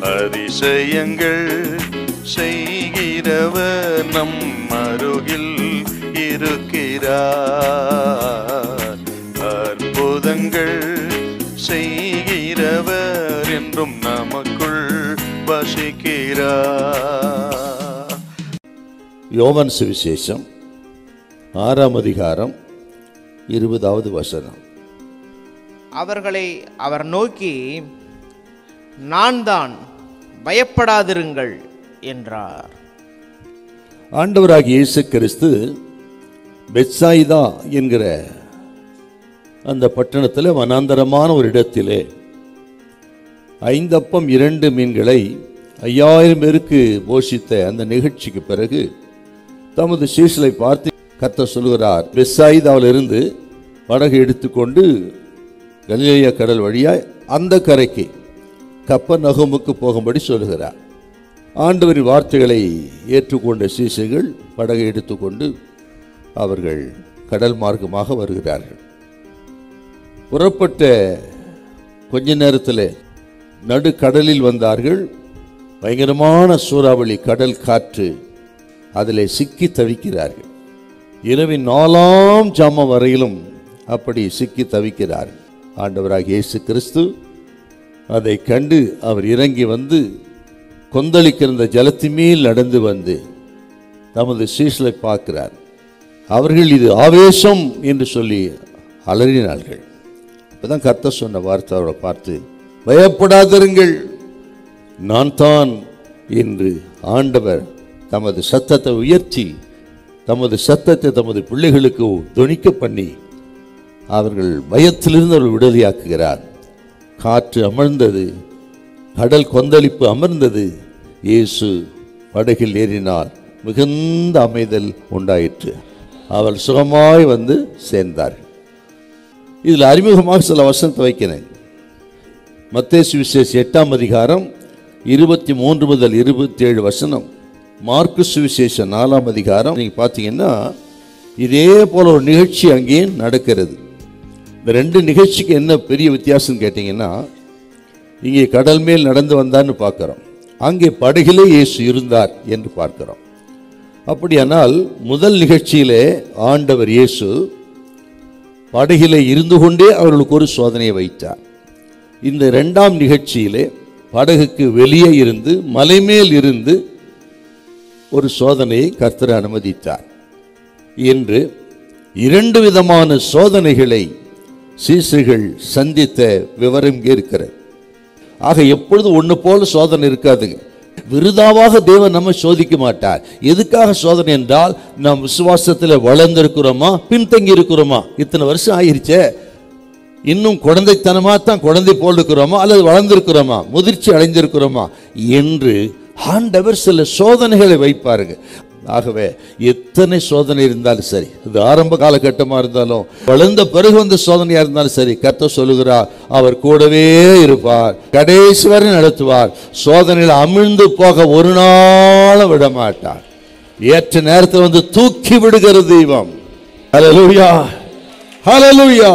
அதிசயங்கள் செய்கிறவர் நம் அருகில் இருக்கிறார். அற்புதங்கள் செய்கிறவர் என்றும் நமக்குள் வசிக்கிறார். யோவான் சுவிசேஷம் 6ஆம் அதிகாரம் 20வது வசனம். அவர்களை அவர் நோக்கி, நான் தான், பயப்படாதிருங்கள் என்றார். ஆண்டவராகிய இயேசு கிறிஸ்து பெத்சாயிதா என்கிற அந்த பட்டணத்தில் வனாந்தரமான ஒரு இடத்திலே 5 அப்பம் 2 மீன்களை 5000 பேருக்கு போஷித்த அந்த நிகழ்ச்சிக்கு பிறகு தமது சீஷரை பார்த்து கர்த்தர் சொல்கிறார், பெத்சாயிதாவிலிருந்து படகு எடுத்துக்கொண்டு கலிலேயா கடல் வழியாய் அந்த கரைக்கு கப்பர்நகூமுக்கு போகும்படி சொல்கிறார். ஆண்டவரின் வார்த்தைகளை ஏற்றுக்கொண்ட சீஷர்கள் படகை எடுத்துக்கொண்டு அவர்கள் கடல் மார்க்கமாக வருகிறார்கள். புறப்பட்ட கொஞ்ச நேரத்தில் நடுக்கடலில் வந்தார்கள். பயங்கரமான சூறாவளி, கடல் காற்று, அதில் சிக்கி தவிக்கிறார்கள். இரவின் 4ஆம் ஜாமம் வரையிலும் அப்படி சிக்கி தவிக்கிறார்கள். ஆண்டவராகிய இயேசு கிறிஸ்து அதை கண்டு அவர் இறங்கி வந்து கொந்தளிக்கிற ஜலத்தின் மேல் நடந்து வந்து தமது சீஷரை பார்க்கிறார். அவர்கள் இது ஆவேசம் என்று சொல்லி அலறினார்கள். அப்பதான் கர்த்தர் சொன்ன வார்த்தை அவரை பார்த்து, பயப்படாதிருங்கள், நான் தான் என்று ஆண்டவர் தமது சத்தத்தை உயர்த்தி தமது சத்தத்தை தமது பிள்ளைகளுக்கு தொனிக்க பண்ணி அவர்கள் பயத்திலிருந்து அவர்கள் விடுதலையாக்குகிறார். காற்று அமர்ந்தது, கடல் கொந்தளிப்பு அமர்ந்தது. இயேசு படகில் ஏறினார். மிகுந்த அமைதல் உண்டாயிற்று. அவர் சுகமாய் வந்து சேர்ந்தார்கள். இதில் அறிமுகமாக சில வசனத்தை வைக்கிறேன். மத்தேயு சுவிசேஷம் 8ஆம் அதிகாரம் 23 முதல் 27 வசனம். மார்க்கு சுவிசேஷம் 4ஆம் அதிகாரம் நீங்கள் பார்த்தீங்கன்னா இதே போல ஒரு நிகழ்ச்சி அங்கேயே நடக்கிறது. இந்த 2 நிகழ்ச்சிக்கு என்ன பெரிய வித்தியாசம் கேட்டிங்கன்னா, இங்கே கடல் மேல் நடந்து வந்தான்னு பார்க்குறோம், அங்கே படகிலே இயேசு இருந்தார் என்று பார்க்கிறோம். அப்படியானால் முதல் நிகழ்ச்சியிலே ஆண்டவர் இயேசு படகிலே இருந்து கொண்டே அவர்களுக்கு ஒரு சோதனையை வைத்தார். இந்த 2ஆம் நிகழ்ச்சியிலே படகுக்கு வெளியே இருந்து மலை மேல் இருந்து ஒரு சோதனையை கர்த்தர் அனுமதித்தார் என்று 2 விதமான சோதனைகளை சீஷர்கள் சந்தித்த விவரம் இங்கே இருக்கிறது. ஆக எப்பொழுது ஒன்று போல சோதனை இருக்காதுங்க. விருதாவாக தேவன் நம்ம சோதிக்க மாட்டார். எதுக்காக சோதனை என்றால், நாம் விசுவாசத்தில் வளர்ந்திருக்கிறோமா, பின்தங்கி இருக்கிறோமா, இத்தனை வருஷம் ஆயிருச்சே, இன்னும் குழந்தைத்தனமா தான் குழந்தை போல் இருக்கிறோமா, அல்லது வளர்ந்திருக்கிறோமா, முதிர்ச்சி அடைந்திருக்கிறோமா என்று ஆண்டவர் சில சோதனைகளை வைப்பாருங்க. ஆகவே எத்தனை சோதனை இருந்தாலும் சரி, இது ஆரம்ப காலகட்டமாக இருந்தாலும் வளர்ந்த பிறகு வந்த சோதனையாக இருந்தாலும் சரி, கர்த்தர் சொல்லுகிறார் அவர் கூடவே இருப்பார், கடைசி வரை நடத்துவார், சோதனையில் அமிழ்ந்து போக ஒரு நாளும் விட மாட்டார். ஏற்ற நேரத்தில் வந்து தூக்கி விடுகிற தெய்வம். ஹல்லேலூயா, ஹல்லேலூயா.